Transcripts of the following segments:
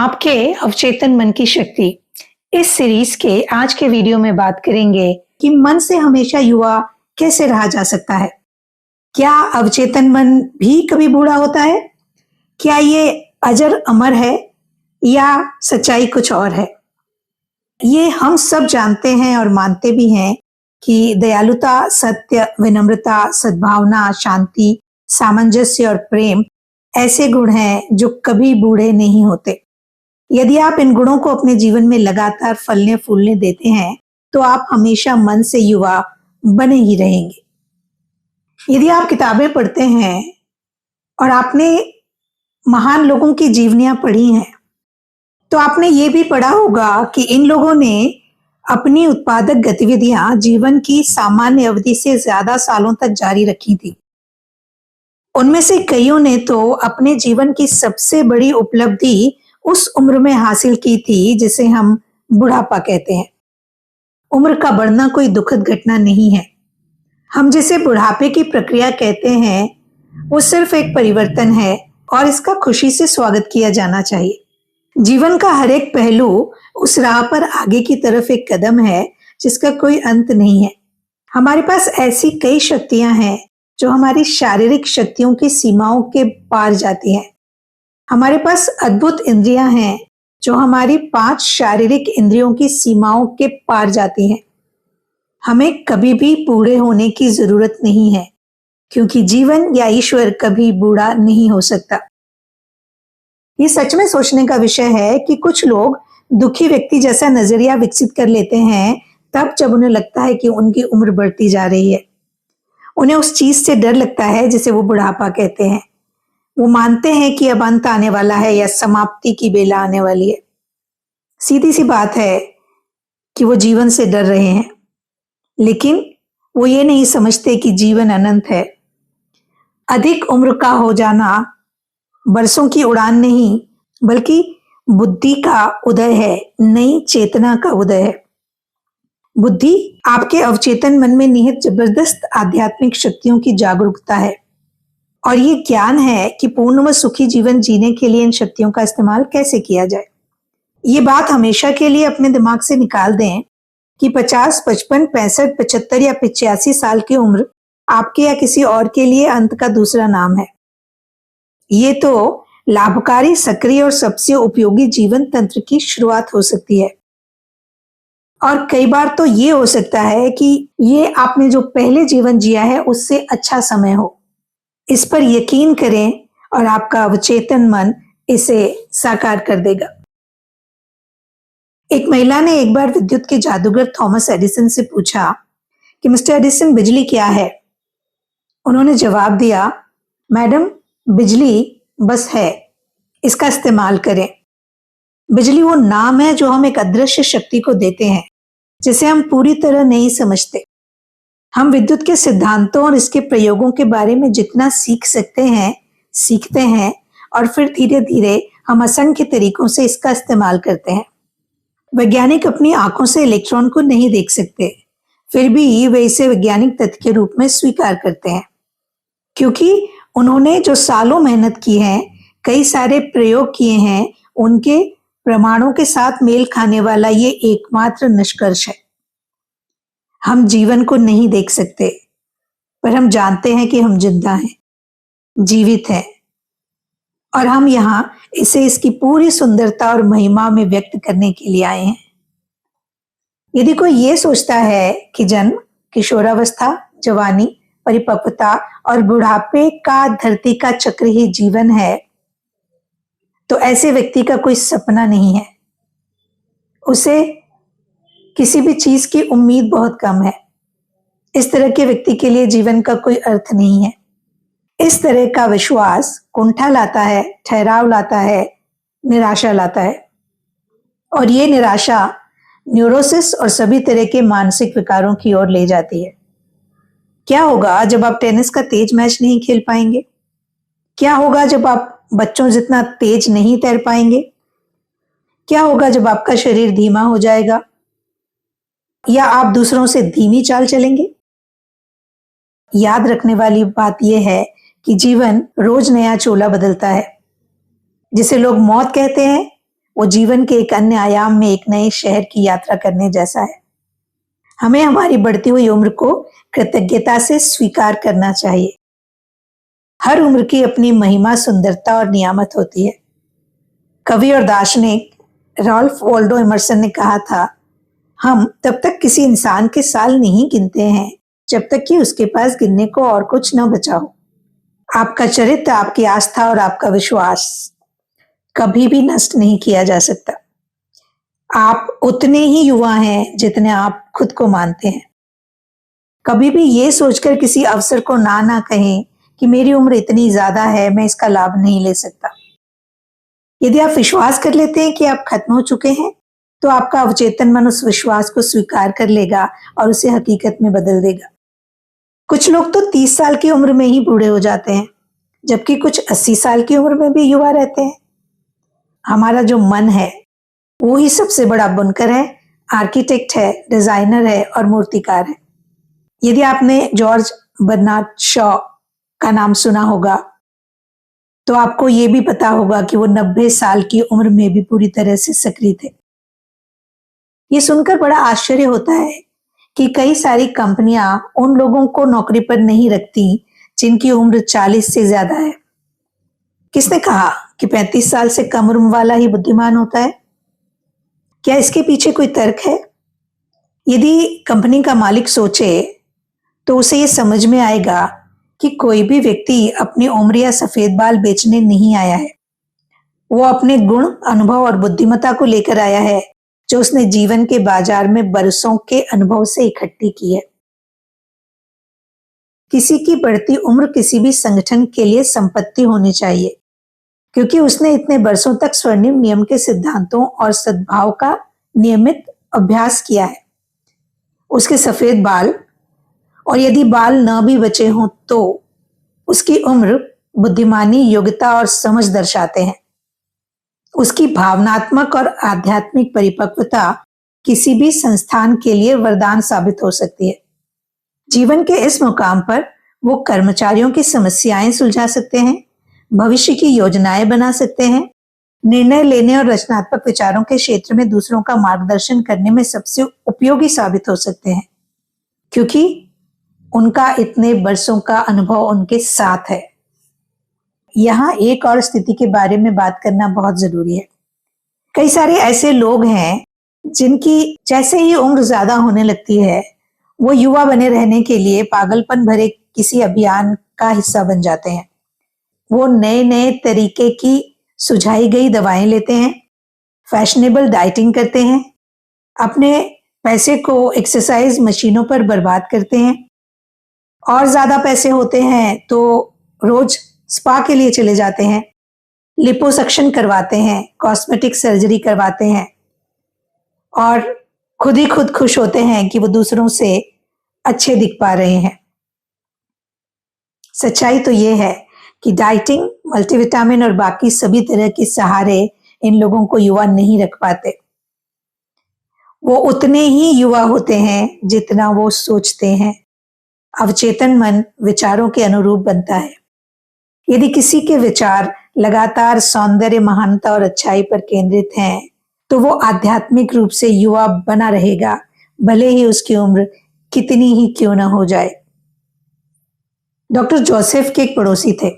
आपके अवचेतन मन की शक्ति। इस सीरीज के आज के वीडियो में बात करेंगे कि मन से हमेशा युवा कैसे रहा जा सकता है। क्या अवचेतन मन भी कभी बूढ़ा होता है? क्या ये अजर अमर है या सच्चाई कुछ और है? ये हम सब जानते हैं और मानते भी हैं कि दयालुता, सत्य, विनम्रता, सद्भावना, शांति, सामंजस्य और प्रेम ऐसे गुण हैं जो कभी बूढ़े नहीं होते। यदि आप इन गुणों को अपने जीवन में लगातार फलने फूलने देते हैं तो आप हमेशा मन से युवा बने ही रहेंगे। यदि आप किताबें पढ़ते हैं और आपने महान लोगों की जीवनियां पढ़ी हैं तो आपने ये भी पढ़ा होगा कि इन लोगों ने अपनी उत्पादक गतिविधियां जीवन की सामान्य अवधि से ज्यादा सालों तक जारी रखी थी। उनमें से कईयों ने तो अपने जीवन की सबसे बड़ी उपलब्धि उस उम्र में हासिल की थी जिसे हम बुढ़ापा कहते हैं। उम्र का बढ़ना कोई दुखद घटना नहीं है। हम जिसे बुढ़ापे की प्रक्रिया कहते हैं वो सिर्फ एक परिवर्तन है और इसका खुशी से स्वागत किया जाना चाहिए। जीवन का हर एक पहलू उस राह पर आगे की तरफ एक कदम है जिसका कोई अंत नहीं है। हमारे पास ऐसी कई शक्तियां हैं जो हमारी शारीरिक शक्तियों की सीमाओं के पार जाती हैं। हमारे पास अद्भुत इंद्रियां हैं जो हमारी 5 शारीरिक इंद्रियों की सीमाओं के पार जाती हैं। हमें कभी भी बूढ़े होने की जरूरत नहीं है क्योंकि जीवन या ईश्वर कभी बूढ़ा नहीं हो सकता। ये सच में सोचने का विषय है कि कुछ लोग दुखी व्यक्ति जैसा नजरिया विकसित कर लेते हैं तब जब उन्हें लगता है कि उनकी उम्र बढ़ती जा रही है। उन्हें उस चीज से डर लगता है जिसे वो बुढ़ापा कहते हैं। वो मानते हैं कि अब अंत आने वाला है या समाप्ति की बेला आने वाली है। सीधी सी बात है कि वो जीवन से डर रहे हैं, लेकिन वो ये नहीं समझते कि जीवन अनंत है। अधिक उम्र का हो जाना बरसों की उड़ान नहीं बल्कि बुद्धि का उदय है, नई चेतना का उदय है। बुद्धि आपके अवचेतन मन में निहित जबरदस्त आध्यात्मिक शक्तियों की जागरूकता है और ये ज्ञान है कि पूर्ण व सुखी जीवन जीने के लिए इन शक्तियों का इस्तेमाल कैसे किया जाए। ये बात हमेशा के लिए अपने दिमाग से निकाल दें कि 50, 55, 65, 75 या 85 साल की उम्र आपके या किसी और के लिए अंत का दूसरा नाम है। ये तो लाभकारी, सक्रिय और सबसे उपयोगी जीवन तंत्र की शुरुआत हो सकती है। और कई बार तो ये हो सकता है कि ये आपने जो पहले जीवन जिया है उससे अच्छा समय हो। इस पर यकीन करें और आपका अवचेतन मन इसे साकार कर देगा। एक महिला ने एक बार विद्युत के जादूगर थॉमस एडिसन से पूछा कि मिस्टर एडिसन, बिजली क्या है? उन्होंने जवाब दिया, मैडम, बिजली बस है, इसका इस्तेमाल करें। बिजली वो नाम है जो हम एक अदृश्य शक्ति को देते हैं जिसे हम पूरी तरह नहीं समझते। हम विद्युत के सिद्धांतों और इसके प्रयोगों के बारे में जितना सीख सकते हैं सीखते हैं और फिर धीरे धीरे हम असंख्य तरीकों से इसका इस्तेमाल करते हैं। वैज्ञानिक अपनी आंखों से इलेक्ट्रॉन को नहीं देख सकते, फिर भी वे इसे वैज्ञानिक तथ्य के रूप में स्वीकार करते हैं क्योंकि उन्होंने जो सालों मेहनत की है, कई सारे प्रयोग किए हैं, उनके प्रमाणों के साथ मेल खाने वाला ये एकमात्र निष्कर्ष है। हम जीवन को नहीं देख सकते पर हम जानते हैं कि हम जिंदा हैं, जीवित हैं और हम यहाँ इसे इसकी पूरी सुंदरता और महिमा में व्यक्त करने के लिए आए हैं। यदि कोई ये सोचता है कि जन्म, किशोरावस्था, जवानी, परिपक्वता और बुढ़ापे का धरती का चक्र ही जीवन है तो ऐसे व्यक्ति का कोई सपना नहीं है। उसे किसी भी चीज की उम्मीद बहुत कम है। इस तरह के व्यक्ति के लिए जीवन का कोई अर्थ नहीं है। इस तरह का विश्वास कुंठा लाता है, ठहराव लाता है, निराशा लाता है और ये निराशा न्यूरोसिस और सभी तरह के मानसिक विकारों की ओर ले जाती है। क्या होगा जब आप टेनिस का तेज मैच नहीं खेल पाएंगे? क्या होगा जब आप बच्चों जितना तेज नहीं तैर पाएंगे? क्या होगा जब आपका शरीर धीमा हो जाएगा या आप दूसरों से धीमी चाल चलेंगे? याद रखने वाली बात यह है कि जीवन रोज नया चोला बदलता है। जिसे लोग मौत कहते हैं वो जीवन के एक अन्य आयाम में एक नए शहर की यात्रा करने जैसा है। हमें हमारी बढ़ती हुई उम्र को कृतज्ञता से स्वीकार करना चाहिए। हर उम्र की अपनी महिमा, सुंदरता और नियामत होती है। कवि और दार्शनिक रॉल्फ वॉल्डो इमर्सन ने कहा था, हम तब तक किसी इंसान के साल नहीं गिनते हैं जब तक कि उसके पास गिनने को और कुछ न बचा हो। आपका चरित्र, आपकी आस्था और आपका विश्वास कभी भी नष्ट नहीं किया जा सकता। आप उतने ही युवा हैं जितने आप खुद को मानते हैं। कभी भी ये सोचकर किसी अवसर को ना कहें कि मेरी उम्र इतनी ज्यादा है, मैं इसका लाभ नहीं ले सकता। यदि आप विश्वास कर लेते हैं कि आप खत्म हो चुके हैं, तो आपका अवचेतन मन उस विश्वास को स्वीकार कर लेगा और उसे हकीकत में बदल देगा। कुछ लोग तो 30 साल की उम्र में ही बूढ़े हो जाते हैं, जबकि कुछ 80 साल की उम्र में भी युवा रहते हैं। हमारा जो मन है वो ही सबसे बड़ा बुनकर है, आर्किटेक्ट है, डिजाइनर है और मूर्तिकार है। यदि आपने जॉर्ज बर्नार्ड शॉ का नाम सुना होगा, तो आपको ये भी पता होगा कि वो 90 साल की उम्र में भी पूरी तरह से सक्रिय थे। ये सुनकर बड़ा आश्चर्य होता है कि कई सारी कंपनियां उन लोगों को नौकरी पर नहीं रखती जिनकी उम्र 40 से ज्यादा है। किसने कहा कि 35 साल से कम उम्र वाला ही बुद्धिमान होता है? क्या इसके पीछे कोई तर्क है? यदि कंपनी का मालिक सोचे तो उसे ये समझ में आएगा कि कोई भी व्यक्ति अपनी उम्र या सफेद बाल बेचने नहीं आया है। वो अपने गुण, अनुभव और बुद्धिमत्ता को लेकर आया है, जो उसने जीवन के बाजार में बरसों के अनुभव से इकट्ठी की है। किसी की बढ़ती उम्र किसी भी संगठन के लिए संपत्ति होनी चाहिए, क्योंकि उसने इतने बरसों तक स्वर्णिम नियम के सिद्धांतों और सद्भाव का नियमित अभ्यास किया है। उसके सफेद बाल, और यदि बाल न भी बचे हों तो उसकी उम्र बुद्धिमानी, योग्यता और समझ दर्शाते हैं। उसकी भावनात्मक और आध्यात्मिक परिपक्वता किसी भी संस्थान के लिए वरदान साबित हो सकती है। जीवन के इस मुकाम पर वो कर्मचारियों की समस्याएं सुलझा सकते हैं, भविष्य की योजनाएं बना सकते हैं, निर्णय लेने और रचनात्मक विचारों के क्षेत्र में दूसरों का मार्गदर्शन करने में सबसे उपयोगी साबित हो सकते हैं, क्योंकि उनका इतने बरसों का अनुभव उनके साथ है। यहाँ एक और स्थिति के बारे में बात करना बहुत जरूरी है। कई सारे ऐसे लोग हैं जिनकी जैसे ही उम्र ज्यादा होने लगती है, वो युवा बने रहने के लिए पागलपन भरे किसी अभियान का हिस्सा बन जाते हैं। वो नए नए तरीके की सुझाई गई दवाएं लेते हैं, फैशनेबल डाइटिंग करते हैं, अपने पैसे को एक्सरसाइज मशीनों पर बर्बाद करते हैं, और ज्यादा पैसे होते हैं तो रोज स्पा के लिए चले जाते हैं, लिपोसक्शन करवाते हैं, कॉस्मेटिक सर्जरी करवाते हैं और खुद ही खुद खुश होते हैं कि वो दूसरों से अच्छे दिख पा रहे हैं। सच्चाई तो ये है कि डाइटिंग, मल्टीविटामिन और बाकी सभी तरह के सहारे इन लोगों को युवा नहीं रख पाते। वो उतने ही युवा होते हैं जितना वो सोचते हैं। अवचेतन मन विचारों के अनुरूप बनता है। यदि किसी के विचार लगातार सौंदर्य, महानता और अच्छाई पर केंद्रित हैं, तो वो आध्यात्मिक रूप से युवा बना रहेगा, भले ही उसकी उम्र कितनी ही क्यों ना हो जाए। डॉक्टर जोसेफ के एक पड़ोसी थे,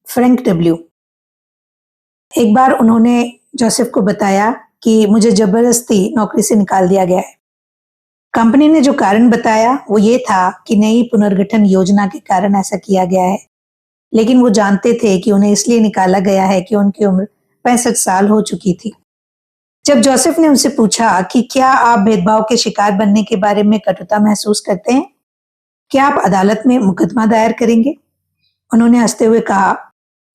फ्रैंक डब्ल्यू। एक बार उन्होंने जोसेफ को बताया कि मुझे जबरदस्ती नौकरी से निकाल दिया गया है। कंपनी ने जो कारण बताया वो ये था कि नई पुनर्गठन योजना के कारण ऐसा किया गया है, लेकिन वो जानते थे कि उन्हें इसलिए निकाला गया है कि उनकी उम्र 65 साल हो चुकी थी। जब जोसेफ ने उनसे पूछा कि क्या आप भेदभाव के शिकार बनने के बारे में कटुता महसूस करते हैं, क्या आप अदालत में मुकदमा दायर करेंगे? उन्होंने हंसते हुए कहा,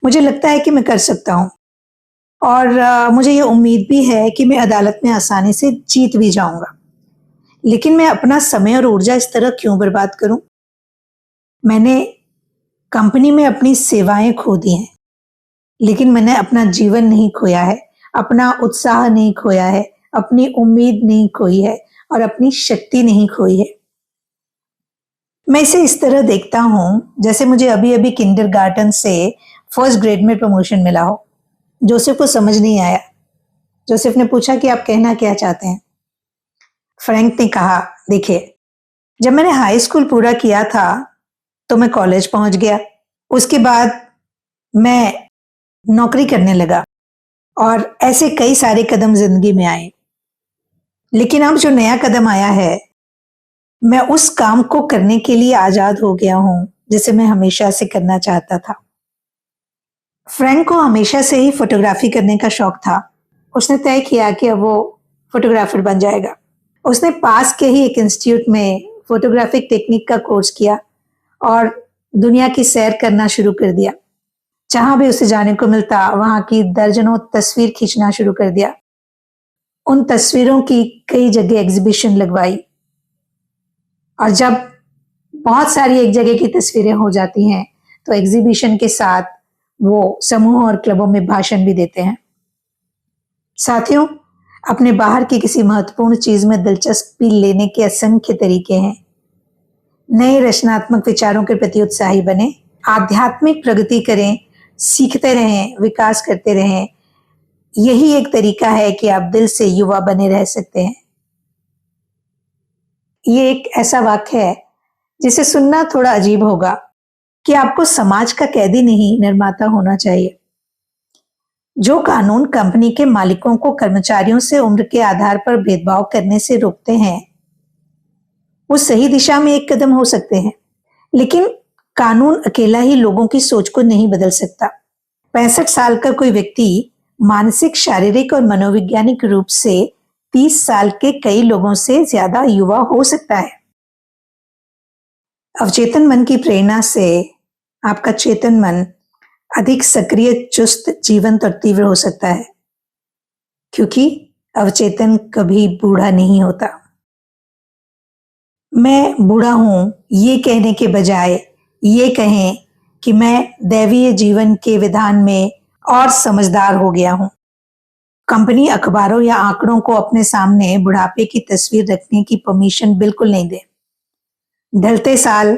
मुझे लगता है कि मैं कर सकता हूँ, और मुझे ये उम्मीद भी है कि मैं अदालत में आसानी से जीत भी जाऊंगा, लेकिन मैं अपना समय और ऊर्जा इस तरह क्यों बर्बाद करूं? मैंने कंपनी में अपनी सेवाएं खो दी हैं, लेकिन मैंने अपना जीवन नहीं खोया है, अपना उत्साह नहीं खोया है, अपनी उम्मीद नहीं खोई है और अपनी शक्ति नहीं खोई है। मैं इसे इस तरह देखता हूं जैसे मुझे अभी अभी किंडरगार्टन से फर्स्ट ग्रेड में प्रमोशन मिला हो। जोसेफ को समझ नहीं आया। जोसेफ ने पूछा कि आप कहना क्या चाहते हैं? फ्रैंक ने कहा, देखिए, जब मैंने हाई स्कूल पूरा किया था तो मैं कॉलेज पहुंच गया। उसके बाद मैं नौकरी करने लगा और ऐसे कई सारे कदम जिंदगी में आए। लेकिन अब जो नया कदम आया है, मैं उस काम को करने के लिए आजाद हो गया हूं जिसे मैं हमेशा से करना चाहता था। फ्रैंक को हमेशा से ही फोटोग्राफी करने का शौक था। उसने तय किया कि अब वो फोटोग्राफर बन जाएगा। उसने पास के ही एक इंस्टीट्यूट में फोटोग्राफिक टेक्निक का कोर्स किया और दुनिया की सैर करना शुरू कर दिया। जहां भी उसे जाने को मिलता वहां की दर्जनों तस्वीर खींचना शुरू कर दिया। उन तस्वीरों की कई जगह एग्जीबिशन लगवाई और जब बहुत सारी एक जगह की तस्वीरें हो जाती हैं तो एग्जीबिशन के साथ वो समूह और क्लबों में भाषण भी देते हैं। साथियों, अपने बाहर की किसी महत्वपूर्ण चीज में दिलचस्पी लेने के असंख्य तरीके हैं। नए रचनात्मक विचारों के प्रति उत्साही बने, आध्यात्मिक प्रगति करें, सीखते रहें, विकास करते रहें। यही एक तरीका है कि आप दिल से युवा बने रह सकते हैं। ये एक ऐसा वाक्य है जिसे सुनना थोड़ा अजीब होगा कि आपको समाज का कैदी नहीं, निर्माता होना चाहिए। जो कानून कंपनी के मालिकों को कर्मचारियों से उम्र के आधार पर भेदभाव करने से रोकते हैं, वो सही दिशा में एक कदम हो सकते हैं, लेकिन कानून अकेला ही लोगों की सोच को नहीं बदल सकता। 65 साल का कोई व्यक्ति मानसिक, शारीरिक और मनोवैज्ञानिक रूप से 30 साल के कई लोगों से ज्यादा युवा हो सकता है। अवचेतन मन की प्रेरणा से आपका चेतन मन अधिक सक्रिय, चुस्त, जीवंत और तीव्र हो सकता है, क्योंकि अवचेतन कभी बूढ़ा नहीं होता। मैं बूढ़ा हूं ये कहने के बजाय ये कहें कि मैं दैवीय जीवन के विधान में और समझदार हो गया हूं। कंपनी अखबारों या आंकड़ों को अपने सामने बुढ़ापे की तस्वीर रखने की परमिशन बिल्कुल नहीं दे। ढलते साल,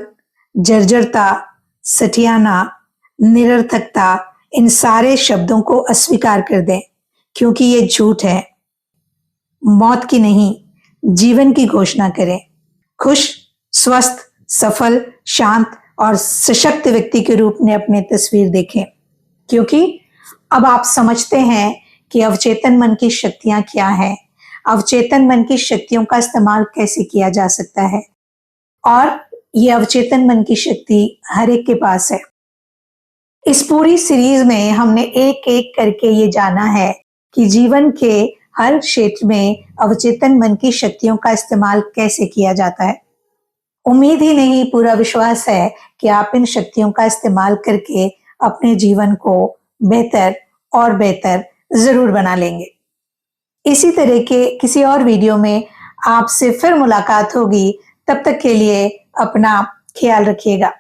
जर्जरता, सठियाना, निरर्थकता, इन सारे शब्दों को अस्वीकार कर दें, क्योंकि ये झूठ है। मौत की नहीं, जीवन की घोषणा करें। खुश, स्वस्थ, सफल, शांत और सशक्त व्यक्ति के रूप में अपनी तस्वीर देखें, क्योंकि अब आप समझते हैं कि अवचेतन मन की शक्तियां क्या हैं, अवचेतन मन की शक्तियों का इस्तेमाल कैसे किया जा सकता है, और ये अवचेतन मन की शक्ति हर एक के पास है। इस पूरी सीरीज में हमने एक एक करके ये जाना है कि जीवन के हर क्षेत्र में अवचेतन मन की शक्तियों का इस्तेमाल कैसे किया जाता है। उम्मीद ही नहीं, पूरा विश्वास है कि आप इन शक्तियों का इस्तेमाल करके अपने जीवन को बेहतर और बेहतर जरूर बना लेंगे। इसी तरह के किसी और वीडियो में आपसे फिर मुलाकात होगी। तब तक के लिए अपना ख्याल रखिएगा।